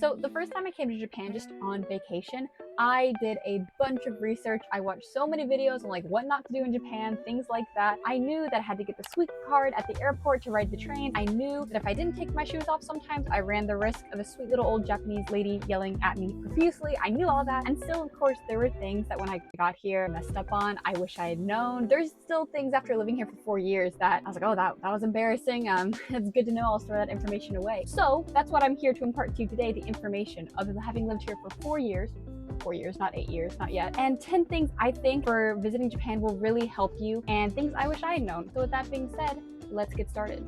So the first time I came to Japan just on vacation, I did a bunch of research. I watched so many videos on like what not to do in Japan, things like that. I knew that I had to get the sweep card at the airport to ride the train. I knew that if I didn't take my shoes off sometimes, I ran the risk of a sweet little old Japanese lady yelling at me profusely. I knew all that. And still, of course, there were things that when I got here, I messed up on. I wish I had known. There's still things after living here for 4 years that I was like, oh, that was embarrassing. It's good to know. I'll store that information away. So that's what I'm here to impart to you today, the information of having lived here for 4 years. 4 years, not 8 years, not yet. And 10 things I think for visiting Japan will really help you, and things I wish I had known. So with that being said, let's get started.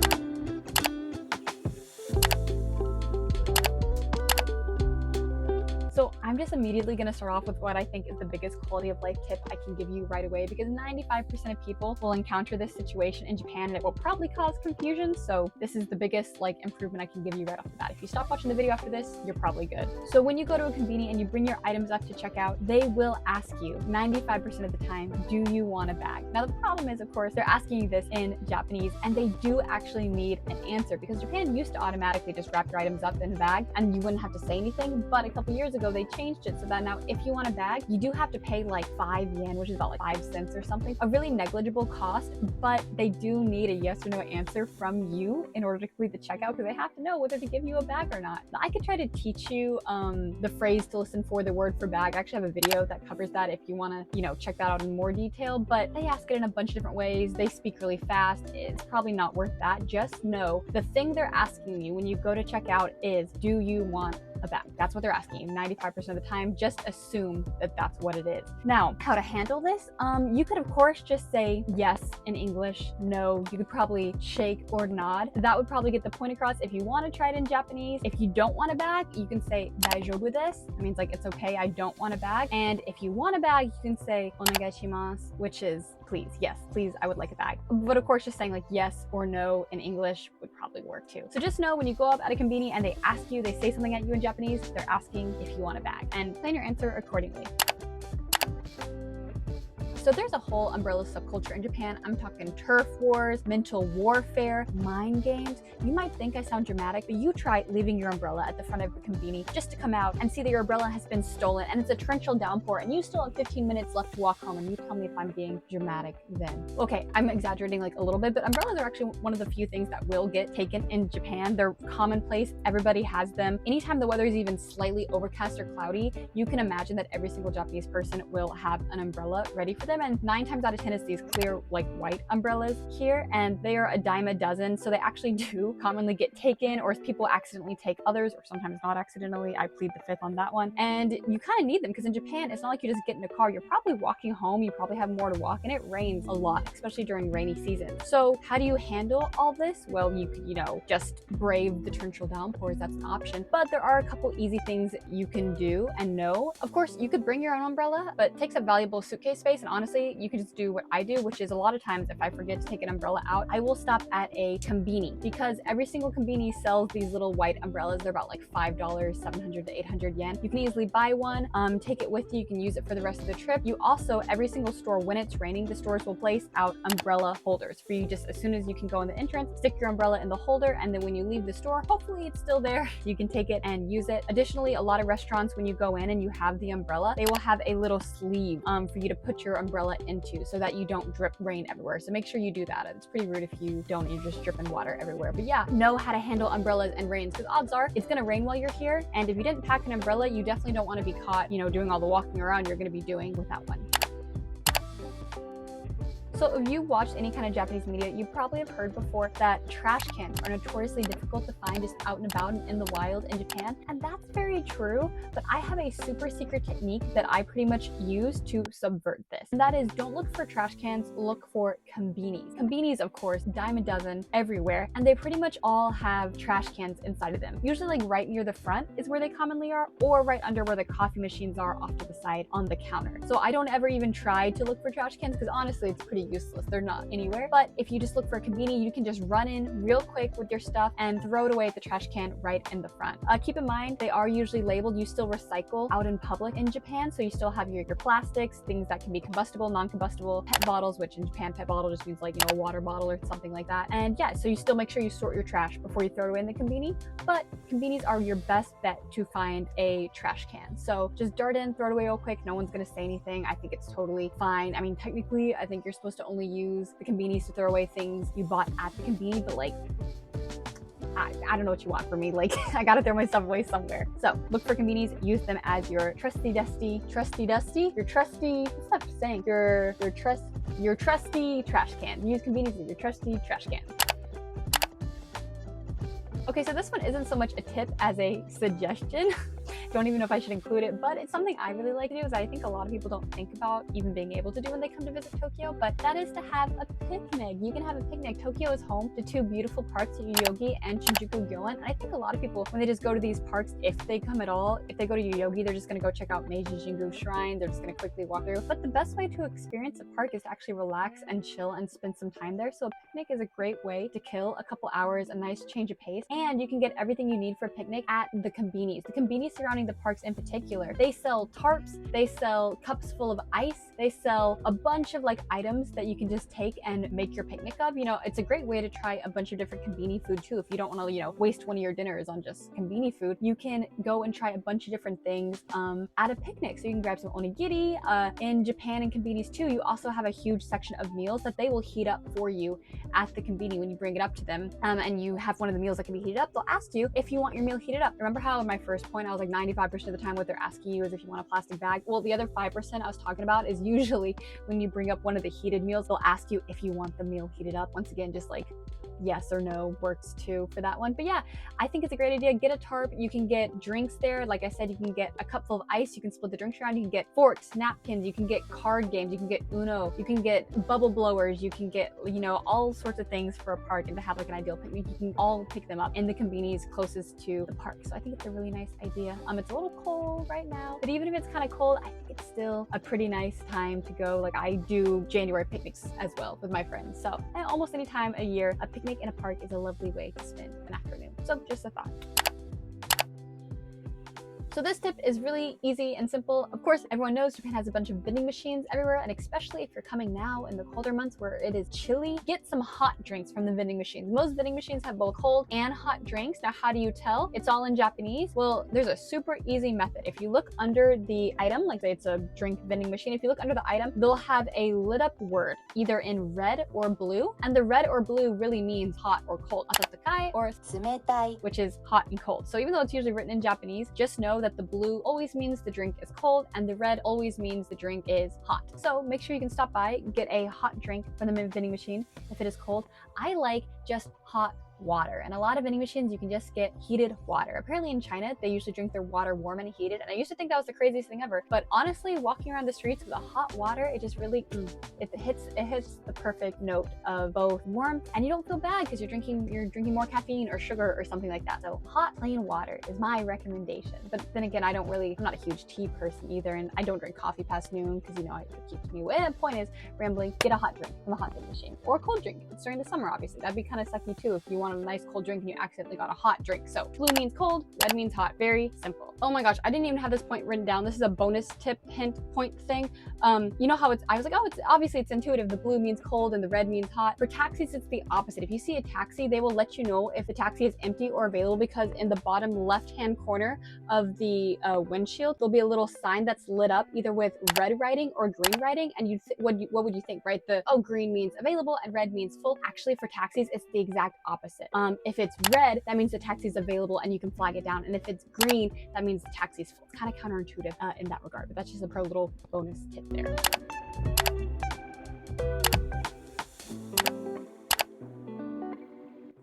So I'm just immediately going to start off with what I think is the biggest quality of life tip I can give you right away, because 95% of people will encounter this situation in Japan and it will probably cause confusion. So this is the biggest improvement I can give you right off the bat. If you stop watching the video after this, you're probably good. So when you go to a Konbini and you bring your items up to check out, they will ask you 95% of the time, do you want a bag? Now the problem is, of course, they're asking you this in Japanese and they do actually need an answer, because Japan used to automatically just wrap your items up in a bag and you wouldn't have to say anything. But a couple years ago, they changed it so that now if you want a bag, you do have to pay like 5 yen, which is about like 5 cents or something, a really negligible cost, but they do need a yes or no answer from you in order to complete the checkout, because they have to know whether to give you a bag or not. Now, I could try to teach you the phrase to listen for the word for bag. I actually have a video that covers that if you want to, check that out in more detail, but they ask it in a bunch of different ways. They speak really fast. It's probably not worth that. Just know the thing they're asking you when you go to check out is, do you want a bag? That's what they're asking you 95% of the time. Just assume that that's what it is. Now, how to handle this? You could of course just say yes in English, no. You could probably shake or nod. That would probably get the point across. If you want to try it in Japanese, if you don't want a bag, you can say daijoubu desu. It means like it's okay, I don't want a bag. And if you want a bag, you can say onegai shimasu, which is please, yes, please, I would like a bag. But of course, just saying like yes or no in English would probably work too. So just know when you go up at a Konbini and they ask you, they say something at you in Japanese, they're asking if you want a bag, and plan your answer accordingly. So there's a whole umbrella subculture in Japan. I'm talking turf wars, mental warfare, mind games. You might think I sound dramatic, but you try leaving your umbrella at the front of the Konbini just to come out and see that your umbrella has been stolen and it's a torrential downpour and you still have 15 minutes left to walk home, and you tell me if I'm being dramatic then. Okay, I'm exaggerating like a little bit, but umbrellas are actually one of the few things that will get taken in Japan. They're commonplace. Everybody has them. Anytime the weather is even slightly overcast or cloudy, you can imagine that every single Japanese person will have an umbrella ready for them. And 9 times out of 10 is these clear like white umbrellas here, and they are a dime a dozen, so they actually do commonly get taken, or people accidentally take others, or sometimes not accidentally. I plead the fifth on that one. And you kind of need them because in Japan it's not like you just get in a car. You're probably walking home, you probably have more to walk, and it rains a lot, especially during rainy season. So how do you handle all this? Well, you could just brave the torrential downpours. That's an option, but there are a couple easy things you can do and know. Of course, you could bring your own umbrella, but it takes up valuable suitcase space, and honestly, you can just do what I do, which is a lot of times if I forget to take an umbrella out, I will stop at a Konbini, because every single Konbini sells these little white umbrellas. They're about like $5, 700 to 800 yen. You can easily buy one, take it with you. You can use it for the rest of the trip. You also, every single store, when it's raining, the stores will place out umbrella holders for you. Just as soon as you can go in the entrance, stick your umbrella in the holder, and then when you leave the store, hopefully it's still there, you can take it and use it. Additionally, a lot of restaurants, when you go in and you have the umbrella, they will have a little sleeve for you to put your umbrella into so that you don't drip rain everywhere. So make sure you do that. It's pretty rude if you don't and you're just dripping water everywhere. But yeah, know how to handle umbrellas and rains, because odds are it's going to rain while you're here. And if you didn't pack an umbrella, you definitely don't want to be caught, doing all the walking around you're going to be doing without one. So if you watched any kind of Japanese media, you probably have heard before that trash cans are notoriously difficult to find just out and about in the wild in Japan. And that's very true, but I have a super secret technique that I pretty much use to subvert this. And that is, don't look for trash cans, look for Konbinis. Konbinis, of course, dime a dozen everywhere, and they pretty much all have trash cans inside of them. Usually like right near the front is where they commonly are, or right under where the coffee machines are off to the side on the counter. So I don't ever even try to look for trash cans, because honestly, it's pretty completely useless. They're not anywhere. But if you just look for a Konbini, you can just run in real quick with your stuff and throw it away at the trash can right in the front. Keep in mind, they are usually labeled. You still recycle out in public in Japan, so you still have your plastics, things that can be combustible, non-combustible, pet bottles, which in Japan pet bottle just means like, you know, a water bottle or something like that. And yeah, so you still make sure you sort your trash before you throw it away in the Konbini, but Konbinis are your best bet to find a trash can. So just dart in, throw it away real quick. No one's gonna say anything. I think it's totally fine. I mean, technically, I think you're supposed to only use the Konbinis to throw away things you bought at the Konbini, but like, I don't know what you want from me. Like, I gotta throw my stuff away somewhere. So look for Konbinis, use them as your trusty, what's that saying? Your trusty trash can. Use Konbinis as your trusty trash can. Okay, so this one isn't so much a tip as a suggestion. Don't even know if I should include it, but it's something I really like to do, is I think a lot of people don't think about even being able to do when they come to visit Tokyo, but that is to have a picnic. You can have a picnic. Tokyo is home to two beautiful parks, Yoyogi and Shinjuku Gyoen, and I think a lot of people, when they just go to these parks, if they come at all, if they go to Yoyogi, they're just gonna go check out Meiji Jingu Shrine, they're just gonna quickly walk through, but the best way to experience a park is to actually relax and chill and spend some time there. So a picnic is a great way to kill a couple hours, a nice change of pace, and you can get everything you need for a picnic at the Konbinis. The Konbinis surrounding the parks in particular, they sell tarps, they sell cups full of ice, they sell a bunch of like items that you can just take and make your picnic of. You know, it's a great way to try a bunch of different Konbini food too. If you don't want to, you know, waste one of your dinners on just Konbini food, you can go and try a bunch of different things at a picnic. So you can grab some onigiri. In Japan and Konbinis too, you also have a huge section of meals that they will heat up for you at the Konbini when you bring it up to them. And you have one of the meals that can be heated up, they'll ask you if you want your meal heated up. Remember how in my first point I was like 95% of the time what they're asking you is if you want a plastic bag? Well, the other 5% I was talking about is usually when you bring up one of the heated meals, they'll ask you if you want the meal heated up. Once again, just like yes or no works too for that one. But yeah, I think it's a great idea. Get a tarp. You can get drinks there. Like I said, you can get a cup full of ice. You can split the drinks around. You can get forks, napkins. You can get card games. You can get Uno. You can get bubble blowers. You can get, you know, all sorts of things for a park and to have like an ideal picnic. You can all pick them up in the Konbinis closest to the park. So I think it's a really nice idea. It's a little cold right now, but even if it's kind of cold, I think it's still a pretty nice time to go. Like I do January picnics as well with my friends. So almost any time a year, a picnic in a park is a lovely way to spend an afternoon. So just a thought. So this tip is really easy and simple. Of course, everyone knows Japan has a bunch of vending machines everywhere, and especially if you're coming now in the colder months where it is chilly, get some hot drinks from the vending machines. Most vending machines have both cold and hot drinks. Now, how do you tell? It's all in Japanese. Well, there's a super easy method. If you look under the item, like say it's a drink vending machine, if you look under the item, they'll have a lit up word, either in red or blue, and the red or blue really means hot or cold. Atatakai or tsumetai, which is hot and cold. So even though it's usually written in Japanese, just know that the blue always means the drink is cold and the red always means the drink is hot. So make sure you can stop by, get a hot drink from the vending machine if it is cold. I like just hot water, and a lot of vending machines you can just get heated water. Apparently in China they usually drink their water warm and heated, and I used to think that was the craziest thing ever, but honestly walking around the streets with a hot water, it just really it hits the perfect note of both warmth, and you don't feel bad because you're drinking more caffeine or sugar or something like that. So hot plain water is my recommendation. But then again, I'm not a huge tea person either, and I don't drink coffee past noon because, you know, it keeps me away. The point is, rambling, get a hot drink from the hot drink machine, or a cold drink. It's during the summer, obviously. That'd be kind of sucky too if you want a nice cold drink and you accidentally got a hot drink. So blue means cold, red means hot. Very simple. Oh my gosh, I didn't even have this point written down. This is a bonus tip, hint, point thing. You know how I was like, oh, it's obviously it's intuitive. The blue means cold and the red means hot. For taxis, it's the opposite. If you see a taxi, they will let you know if the taxi is empty or available, because in the bottom left-hand corner of the windshield, there'll be a little sign that's lit up either with red writing or green writing, and what would you think, right? Green means available and red means full. Actually, for taxis, it's the exact opposite. If it's red, that means the taxi is available and you can flag it down, and if it's green, that means the taxi is full. It's kind of counterintuitive in that regard, but that's just a pro little bonus tip there.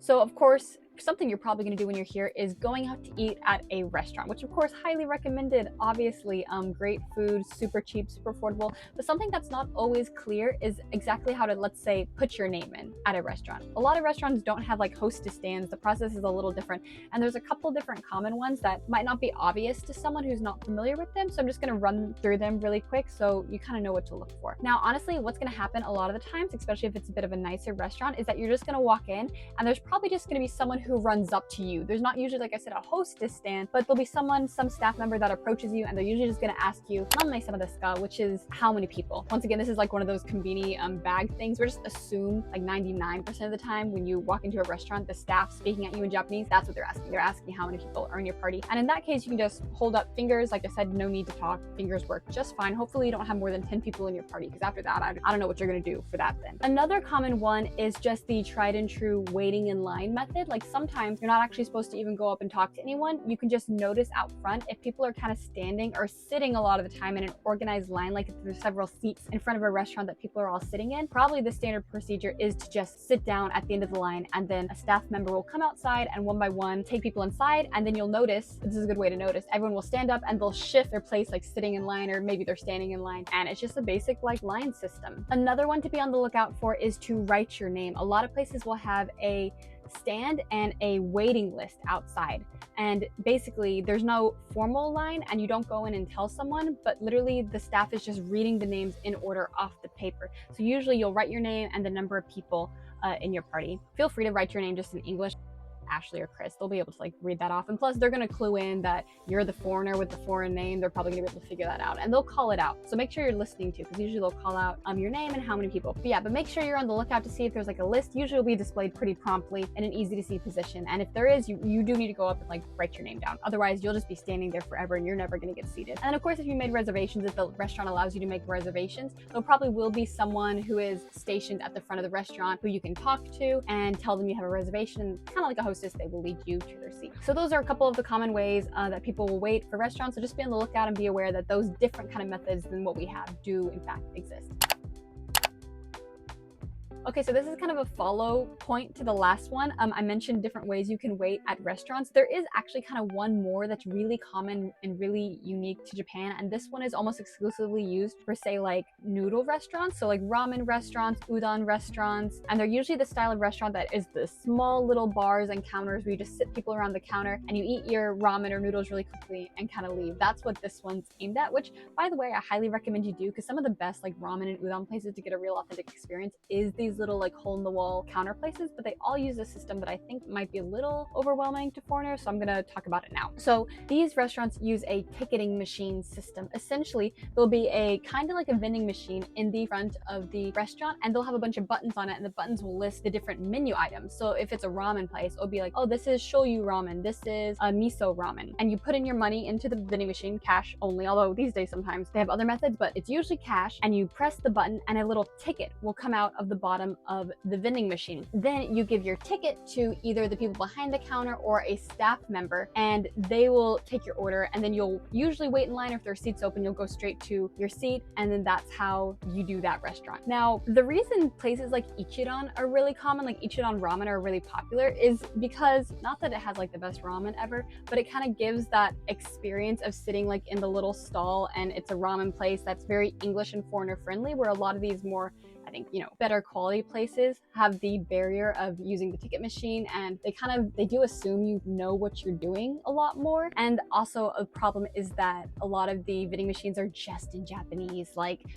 So of course, something you're probably going to do when you're here is going out to eat at a restaurant, which of course highly recommended, obviously. Great food, super cheap, super affordable. But something that's not always clear is exactly how to, let's say, put your name in at a restaurant. A lot of restaurants don't have like hostess stands. The process is a little different, and there's a couple different common ones that might not be obvious to someone who's not familiar with them, so I'm just going to run through them really quick so you kind of know what to look for. Now honestly, what's going to happen a lot of the times, especially if it's a bit of a nicer restaurant, is that you're just going to walk in and there's probably just going to be someone who runs up to you. There's not usually, like I said, a hostess stand, but there'll be someone, some staff member that approaches you, and they're usually just going to ask you which is how many people. Once again, this is like one of those Konbini bag things where just assume like 99% of the time when you walk into a restaurant, the staff speaking at you in Japanese, that's what they're asking. They're asking how many people are in your party. And in that case, you can just hold up fingers. Like I said, no need to talk. Fingers work just fine. Hopefully you don't have more than 10 people in your party, because after that, I don't know what you're going to do for that then. Another common one is just the tried and true waiting in line method. Like sometimes you're not actually supposed to even go up and talk to anyone. You can just notice out front if people are kind of standing or sitting a lot of the time in an organized line, like if there's several seats in front of a restaurant that people are all sitting in. Probably the standard procedure is to just sit down at the end of the line, and then a staff member will come outside and one by one take people inside, and then you'll notice, this is a good way to notice, everyone will stand up and they'll shift their place, like sitting in line, or maybe they're standing in line, and it's just a basic like line system. Another one to be on the lookout for is to write your name. A lot of places will have a stand and a waiting list outside, and basically there's no formal line and you don't go in and tell someone, but literally the staff is just reading the names in order off the paper. So usually you'll write your name and the number of people in your party. Feel free to write your name just in English. Ashley or Chris, they'll be able to like read that off, and plus they're going to clue in that you're the foreigner with the foreign name. They're probably going to be able to figure that out, and they'll call it out. So make sure you're listening too, because usually they'll call out your name and how many people. But yeah, but make sure you're on the lookout to see if there's like a list. Usually it'll be displayed pretty promptly in an easy to see position, and if there is, you do need to go up and like write your name down. Otherwise you'll just be standing there forever and you're never going to get seated. And then of course, if you made reservations, if the restaurant allows you to make reservations, there probably will be someone who is stationed at the front of the restaurant who you can talk to and tell them you have a reservation. Kind of like a hostess, they will lead you to their seat. So those are a couple of the common ways that people will wait for restaurants. So just be on the lookout and be aware that those different kind of methods than what we have do in fact exist. Okay, so this is kind of a follow point to the last one. I mentioned different ways you can wait at restaurants. There is actually kind of one more that's really common and really unique to Japan, and this one is almost exclusively used for, say, like noodle restaurants, so like ramen restaurants, udon restaurants, and they're usually the style of restaurant that is the small little bars and counters where you just sit people around the counter and you eat your ramen or noodles really quickly and kind of leave. That's what this one's aimed at, which, by the way, I highly recommend you do, because some of the best like ramen and udon places to get a real authentic experience is these little like hole-in-the-wall counter places, but they all use a system that I think might be a little overwhelming to foreigners, so I'm gonna talk about it now. So these restaurants use a ticketing machine system. Essentially, there'll be a kind of like a vending machine in the front of the restaurant, and they'll have a bunch of buttons on it, and the buttons will list the different menu items. So if it's a ramen place, it'll be like, oh, this is shoyu ramen, this is a miso ramen, and you put in your money into the vending machine, cash only, although these days sometimes they have other methods, but it's usually cash, and you press the button and a little ticket will come out of the bottom of the vending machine. Then you give your ticket to either the people behind the counter or a staff member, and they will take your order, and then you'll usually wait in line. If there are seats open, you'll go straight to your seat, and then that's how you do that restaurant. Now, the reason places like Ichiran are really common, like Ichiran ramen are really popular, is because, not that it has like the best ramen ever, but it kind of gives that experience of sitting like in the little stall, and it's a ramen place that's very English and foreigner friendly, where a lot of these more, I think, better quality places have the barrier of using the ticket machine, and they do assume you know what you're doing a lot more. And also a problem is that a lot of the vending machines are just in Japanese,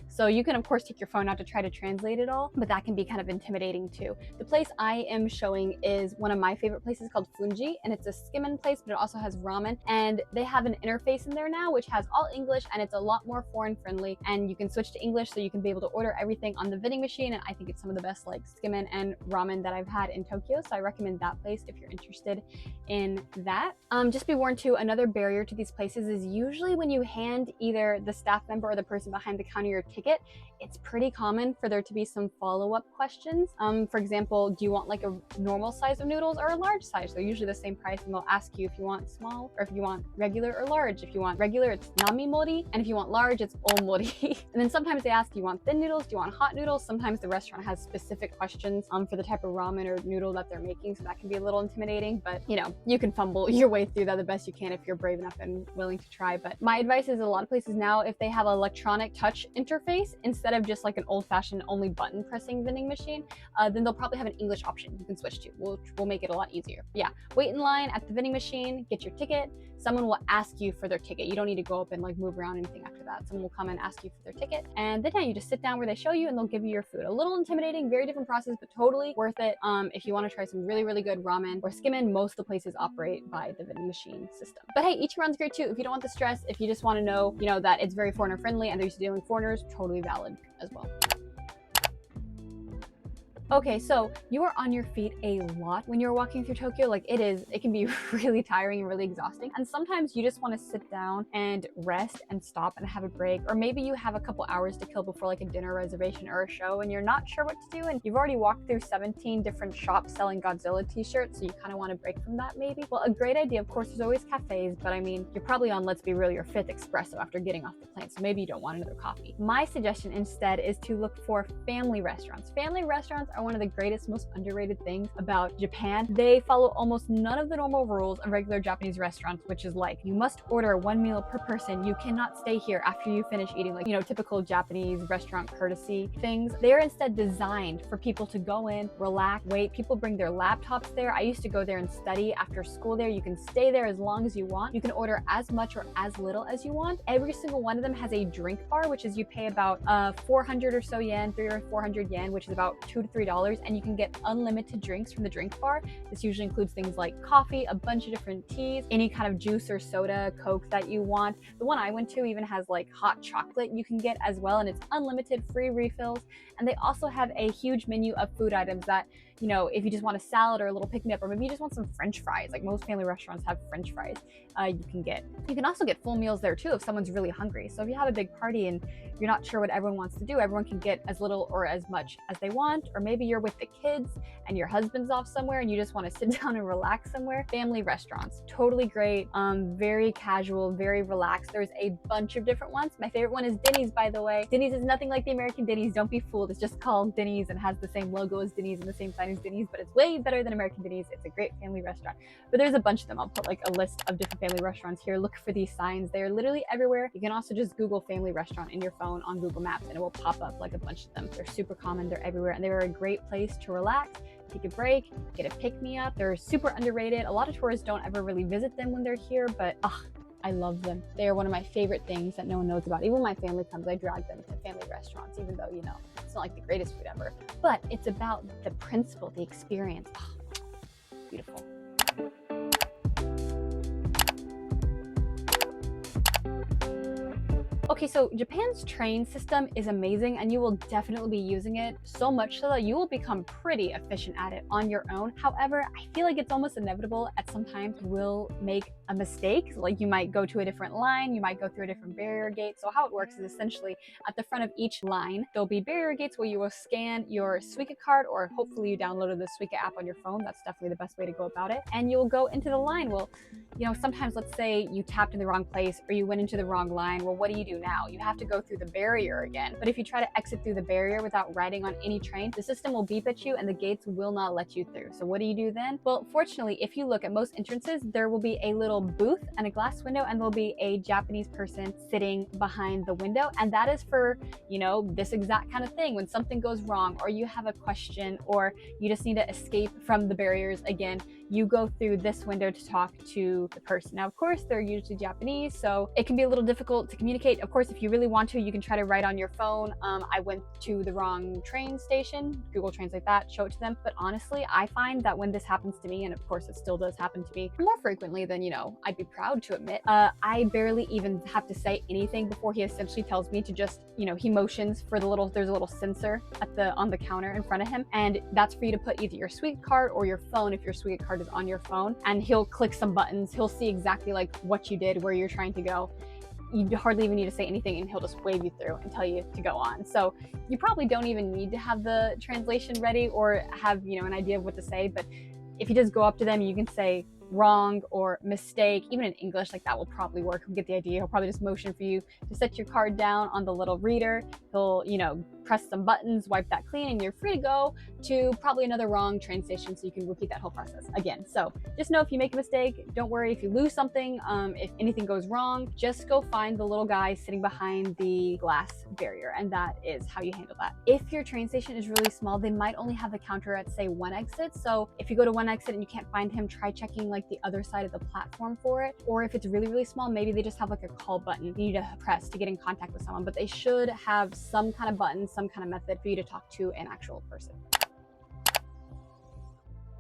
so you can of course take your phone out to try to translate it all, but that can be kind of intimidating too. The place I am showing is one of my favorite places called Funji, and it's a skimin place, but it also has ramen, and they have an interface in there now which has all English, and it's a lot more foreign friendly, and you can switch to English, so you can be able to order everything on the vending machine. And I think it's some of the best like skimin and ramen that I've had in Tokyo, so I recommend that place if you're interested in that. Just be warned too, another barrier to these places is usually when you hand either the staff member or the person behind the counter your ticket, it's pretty common for there to be some follow-up questions. For example, do you want like a normal size of noodles or a large size? They're usually the same price, and they'll ask you if you want small or if you want regular or large. If you want regular, it's nami mori, and if you want large, it's omori. And then sometimes they ask, do you want thin noodles? Do you want hot noodles? Sometimes the restaurant has specific questions for the type of ramen or noodle that they're making, so that can be a little intimidating, but you know, you can fumble your way through that the best you can if you're brave enough and willing to try. But my advice is, a lot of places now, if they have an electronic touch interface instead of just like an old-fashioned only button pressing vending machine, then they'll probably have an English option you can switch to, which will make it a lot easier. But yeah, wait in line at the vending machine, get your ticket. Someone will ask you for their ticket. You don't need to go up and like move around or anything after that. Someone will come and ask you for their ticket, and then yeah, you just sit down where they show you and they'll give you your food. A little intimidating, very different process, but totally worth it if you want to try some really, really good ramen or skimin. Most of the places operate by the vending machine system. But hey, each run's great too. If you don't want the stress, if you just want to know, you know, that it's very foreigner friendly and they're used to dealing with foreigners, totally valid as well. Okay, so you are on your feet a lot when you're walking through Tokyo. Like it can be really tiring and really exhausting. And sometimes you just want to sit down and rest and stop and have a break. Or maybe you have a couple hours to kill before like a dinner reservation or a show and you're not sure what to do and you've already walked through 17 different shops selling Godzilla t-shirts, so you kind of want to break from that maybe. Well, a great idea, of course, there's always cafes, but I mean, you're probably on, let's be real, your 5th espresso after getting off the plane, so maybe you don't want another coffee. My suggestion instead is to look for family restaurants. Family restaurants are one of the greatest, most underrated things about Japan. They follow almost none of the normal rules of regular Japanese restaurants, which is like, you must order 1 meal per person. You cannot stay here after you finish eating, like, you know, typical Japanese restaurant courtesy things. They're instead designed for people to go in, relax, wait. People bring their laptops there. I used to go there and study after school there. You can stay there as long as you want. You can order as much or as little as you want. Every single one of them has a drink bar, which is you pay about 400 or so yen, 300 or 400 yen, which is about $2 to $3, and you can get unlimited drinks from the drink bar. This usually includes things like coffee, a bunch of different teas, any kind of juice or soda, Coke that you want. The one I went to even has like hot chocolate you can get as well, and it's unlimited, free refills. And they also have a huge menu of food items that, you know, if you just want a salad or a little pick-me-up, or maybe you just want some French fries, like most family restaurants have French fries, you can get. You can also get full meals there too if someone's really hungry. So if you have a big party and you're not sure what everyone wants to do, everyone can get as little or as much as they want. Or maybe you're with the kids and your husband's off somewhere and you just want to sit down and relax somewhere. Family restaurants, totally great, very casual, very relaxed. There's a bunch of different ones. My favorite one is Denny's, by the way. Denny's is nothing like the American Denny's. Don't be fooled. It's just called Denny's and has the same logo as Denny's and the same sign as Denny's, but it's way better than American Denny's. It's a great family restaurant. But there's a bunch of them. I'll put like a list of different family restaurants here. Look for these signs. They're literally everywhere. You can also just Google family restaurant in your phone on Google Maps and it will pop up like a bunch of them. They're super common. They're everywhere and they're a great place to relax, take a break, get a pick-me-up. They're super underrated. A lot of tourists don't ever really visit them when they're here, but I love them. They are one of my favorite things that no one knows about. Even when my family comes, I drag them to family restaurants, even though, you know, it's not like the greatest food ever. But it's about the principle, the experience. Beautiful. Okay, so Japan's train system is amazing and you will definitely be using it so much so that you will become pretty efficient at it on your own. However, I feel like it's almost inevitable at some time you will make a mistake. Like you might go to a different line, you might go through a different barrier gate. So how it works is essentially at the front of each line, there'll be barrier gates where you will scan your Suica card, or hopefully you downloaded the Suica app on your phone. That's definitely the best way to go about it. And you'll go into the line. Well, you know, sometimes let's say you tapped in the wrong place or you went into the wrong line. Well, what do you do now? You have to go through the barrier again. But if you try to exit through the barrier without riding on any train, the system will beep at you and the gates will not let you through. So what do you do then? Well, fortunately, if you look at most entrances, there will be a little booth and a glass window, and there'll be a Japanese person sitting behind the window. And that is for, you know, this exact kind of thing. When something goes wrong or you have a question or you just need to escape from the barriers again, you go through this window to talk to the person. Now, of course, they're usually Japanese, so it can be a little difficult to communicate. Of course, if you really want to, you can try to write on your phone, I went to the wrong train station, Google Translate that, show it to them. But honestly, I find that when this happens to me, and of course it still does happen to me more frequently than, you know, I'd be proud to admit, I barely even have to say anything before he essentially tells me to just, you know, he motions for the little, there's a little sensor on the counter in front of him, and that's for you to put either your Suica card or your phone if your Suica card is on your phone, and he'll click some buttons. He'll see exactly like what you did, where you're trying to go. You hardly even need to say anything and he'll just wave you through and tell you to go on. So you probably don't even need to have the translation ready or have, you know, an idea of what to say. But if you just go up to them, you can say wrong or mistake, even in English, like that will probably work. He'll get the idea. He'll probably just motion for you to set your card down on the little reader. He'll, you know, press some buttons, wipe that clean, and you're free to go to probably another wrong train station, so you can repeat that whole process again. So just know if you make a mistake, don't worry. If you lose something, if anything goes wrong, just go find the little guy sitting behind the glass barrier, and that is how you handle that. If your train station is really small, they might only have the counter at, say, one exit. So if you go to one exit and you can't find him, try checking like the other side of the platform for it. Or if it's really, really small, maybe they just have like a call button you need to press to get in contact with someone, but they should have some kind of button, some kind of method for you to talk to an actual person.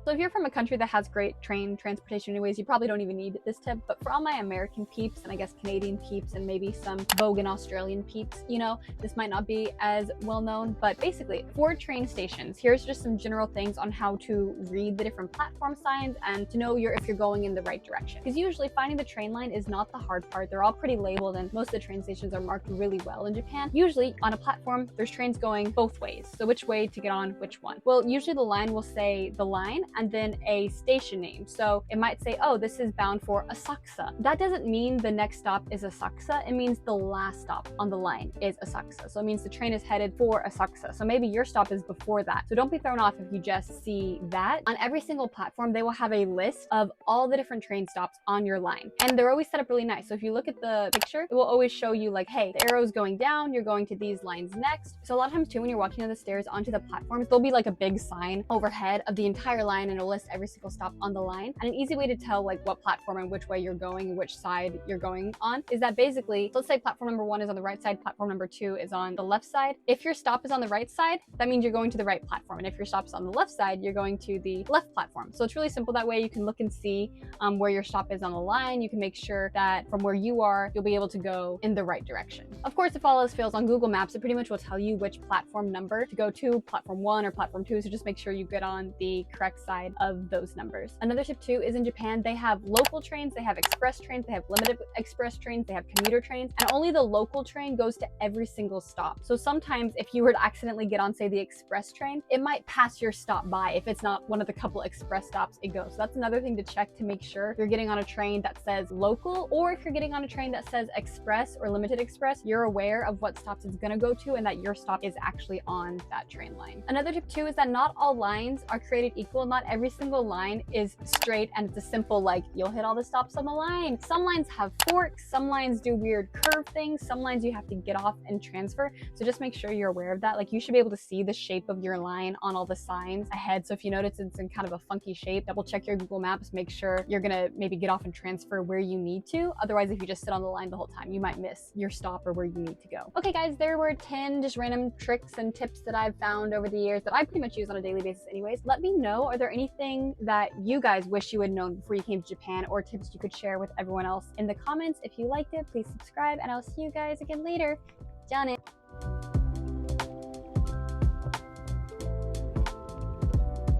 So if you're from a country that has great train transportation anyways, you probably don't even need this tip, but for all my American peeps and I guess Canadian peeps and maybe some bogan Australian peeps, you know, this might not be as well known, but basically for train stations, here's just some general things on how to read the different platform signs and to know if you're going in the right direction. Because usually finding the train line is not the hard part. They're all pretty labeled and most of the train stations are marked really well in Japan. Usually on a platform, there's trains going both ways. So which way to get on which one? Well, usually the line will say the line and then a station name. So it might say, oh, this is bound for Asakusa. That doesn't mean the next stop is Asakusa. It means the last stop on the line is Asakusa. So it means the train is headed for Asakusa. So maybe your stop is before that. So don't be thrown off if you just see that. On every single platform, they will have a list of all the different train stops on your line. And they're always set up really nice. So if you look at the picture, it will always show you like, hey, the arrow is going down, you're going to these lines next. So a lot of times too, when you're walking down the stairs onto the platforms, there'll be like a big sign overhead of the entire line and it'll list every single stop on the line. And an easy way to tell like what platform and which way you're going and which side you're going on is that basically, let's say platform number 1 is on the right side, platform number 2 is on the left side. If your stop is on the right side, that means you're going to the right platform. And if your stop is on the left side, you're going to the left platform. So it's really simple that way. You can look and see where your stop is on the line. You can make sure that from where you are, you'll be able to go in the right direction. Of course, if all else fails on Google Maps, it pretty much will tell you which platform number to go to, platform 1 or platform 2. So just make sure you get on the correct side of those numbers. Another tip too is in Japan, they have local trains, they have express trains, they have limited express trains, they have commuter trains, and only the local train goes to every single stop. So sometimes if you were to accidentally get on, say, the express train, it might pass your stop by if it's not one of the couple express stops it goes. So that's another thing to check to make sure you're getting on a train that says local, or if you're getting on a train that says express or limited express, you're aware of what stops it's gonna go to and that your stop is actually on that train line. Another tip too is that not all lines are created equal. Not every single line is straight and it's a simple like you'll hit all the stops on the line. Some lines have forks, some lines do weird curve things, some lines you have to get off and transfer. So just make sure you're aware of that. Like you should be able to see the shape of your line on all the signs ahead. So if you notice it's in kind of a funky shape, double check your Google Maps, make sure you're gonna maybe get off and transfer where you need to. Otherwise, if you just sit on the line the whole time, you might miss your stop or where you need to go. Okay guys, there were 10 just random tricks and tips that I've found over the years that I pretty much use on a daily basis anyways. Let me know, are there anything that you guys wish you had known before you came to Japan, or tips you could share with everyone else in the comments? If you liked it, please subscribe and I'll see you guys again later. じゃあね。